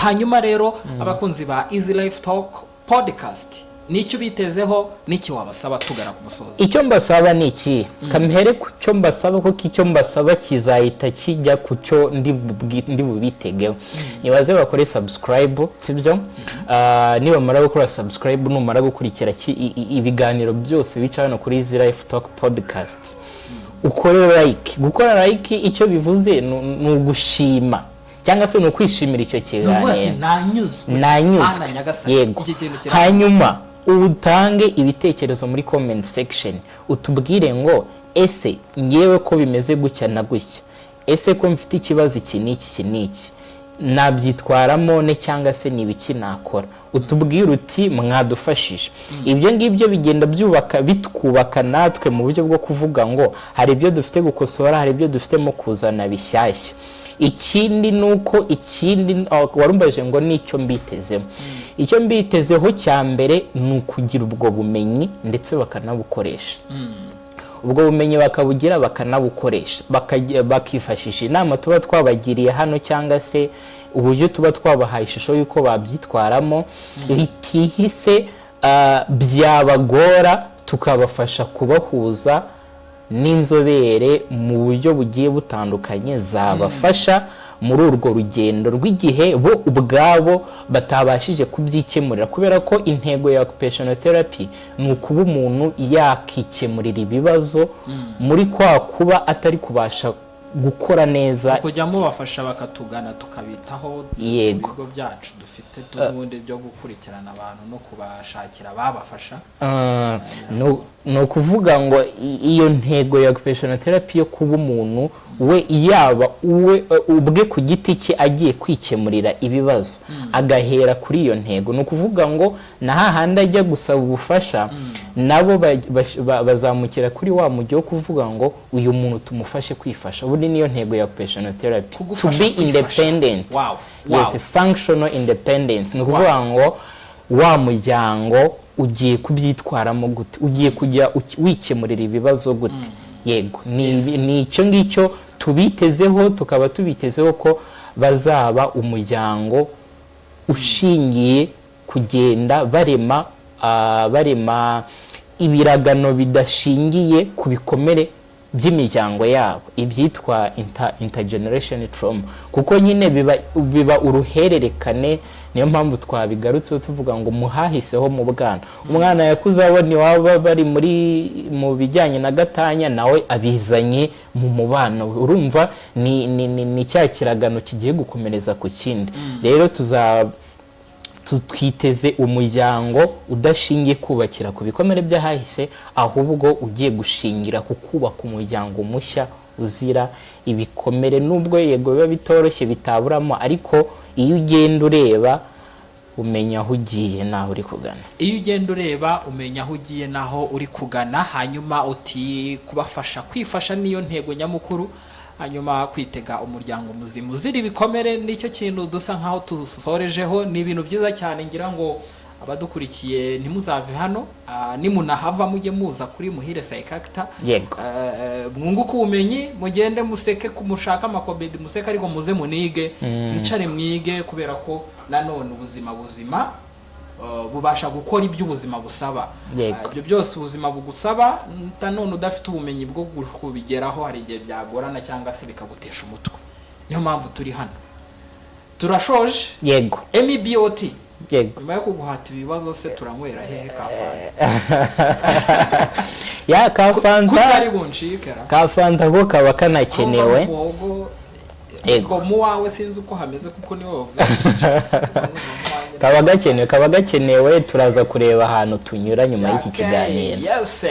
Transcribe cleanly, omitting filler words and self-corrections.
hanyuma rero abakunzi ba Easy Life Talk podcast nicyo bitezeho n'iki wabasaba tugana ku musozo. Icyo mbasaba ni iki kamhere ku cyo mbasaba ko icyo mbasaba kizahita kijya ku cyo ndi bubitegeho. Nibaze bakore subscribe sibyo niba mara gukora subscribe numara gukurikira ibiganiro byose bica hano kuri Easy Life Talk podcast ukore like. Gukora like icyo bivuze ni ugushima cyangwa se no kwishimira icyo kiganiro. Nanyuzwe yego. Hanyuma utange ibitekerezo muri comment section utubwire ngo ese ngewe ko bimeze gutya na gutya, ese ko mfite ikibazo iki n'iki nabyitwaramo ne cyangwa se nibiki nakora. Utubwire uti mwadufashije. Ibyo ngibyo bigenda byubaka bitwubaka natwe mu buryo bwo kuvuga ngo hari ibyo dufite gukosora, hari ibyo dufitemo kuzana bishyashya. Ikindi nuko warumbaje ngo nicyo mbitezemo. Icyo mbitezeho cya mbere ni ukugira ubwo bumenyi ndetse bakanabukoresha. Ubwo bumenyi bakabugira bakanabukoresha, bakifashisha inama tuba twabagiriye hano cyangwa se uburyo tuba twabahaye ishusho yuko babyitwaramo bitihise byabagora, tukabafasha kubahuza n'inzobere mu buryo bugiye butandukanye zabafasha muri urwo rugendo rw'igihe bo ubwabo batabashije kubyikemurira, kubera ko intego ya occupational therapy ni ukuba umuntu yakikemurira ibibazo muri kwa kuba atari kubasha gukora neza. Kujyamo bafasha bakatugana tukabitaho ibigo byacu dufite tubundi byo gukurikirana abantu no kubashakira babafasha. No kuvuga ngo iyo ntego ya occupational therapy yo kuba umuntu we yaba ubwe ku giti cye agiye kwikemurira ibibazo agahera kuri iyo ntego. No kuvuga ngo na hahandi ajya gusaba ubufasha nabo bazamukira kuri wa mujyi wo kuvuga ngo uyu muntu tumufashe kwifasha. Ubundi niyo ntego ya occupational therapy, to be independent. Yes, functional independence. No kuvuga ngo wa muryango ugiye kubyitwaramo gute, ugiye kujya wikemurira ibibazo gute. Yego ni icyo ngicyo tubitezeho, tukaba tubitezeho ko bazaba umuryango ushingiye kugenda barema ibiragano bidashingiye ku bikomere by'imiryango yabo, ibyitwa intergenerational trauma, kuko nyine biba uruhererekane. Niyo mpamvu twabigarutseho tuvuga ngo muhahiseho mu bwana, umwana yakuze abone waba bari mu bijyanye na gatanya nawe abizanye mu mubano. Urumva ni cya kiragano kigiye gukomereza ku kindi. Rero twiteze umuryango udashingiye kubakira ku bikomere by'ahahise, ahubwo ugiye gushingira ku kubaka umuryango mushya uzira ibikomere. Nubwo yego biba bitoroshye bitaburamo, ariko iyo ugenda ureba umenya aho ugiye naho uri kugana. Iyo ugenda ureba umenya aho ugiye naho uri kugana. Hanyuma uti kubafasha kwifasha niyo ntego nyamukuru, hanyuma kwitega umuryango muzima uzira ibikomere nicyo kintu dusa nkaho tusorejeho. Ni ibintu byiza cyane, ngira ngo abadukurikiye ntimuzave hano, nimunahava mujye muza kuri Muhire Psychiatrist. Yego. Mwunguka ubumenyi, mugende museke kumushaka amakobedi museke, ariko muze munige mwicare mwige, kubera ko nanone ubuzima bubasha gukora ibyo ubuzima busaba. Ibyo byose ubuzima bugusaba, nanone udafite ubumenyi bwo kubigeraho hari igihe byagorana cyangwa se bikagutesha umutwe. Niyo mpamvu turi hano turashoje. Yego. MEBOT. Yego. Nyuma yo kuguhata ibibazo se turanywera hehe kafanta? Ya kafanta kutari bunshikera. Kafanta ko kaba kanakenewe. Yego. Mu wawe sinzi uko hameze kuko niwe wavuze. Kaba gakenewe turaza kureba ahantu tunyura nyuma y'iki kiganiro. Yes.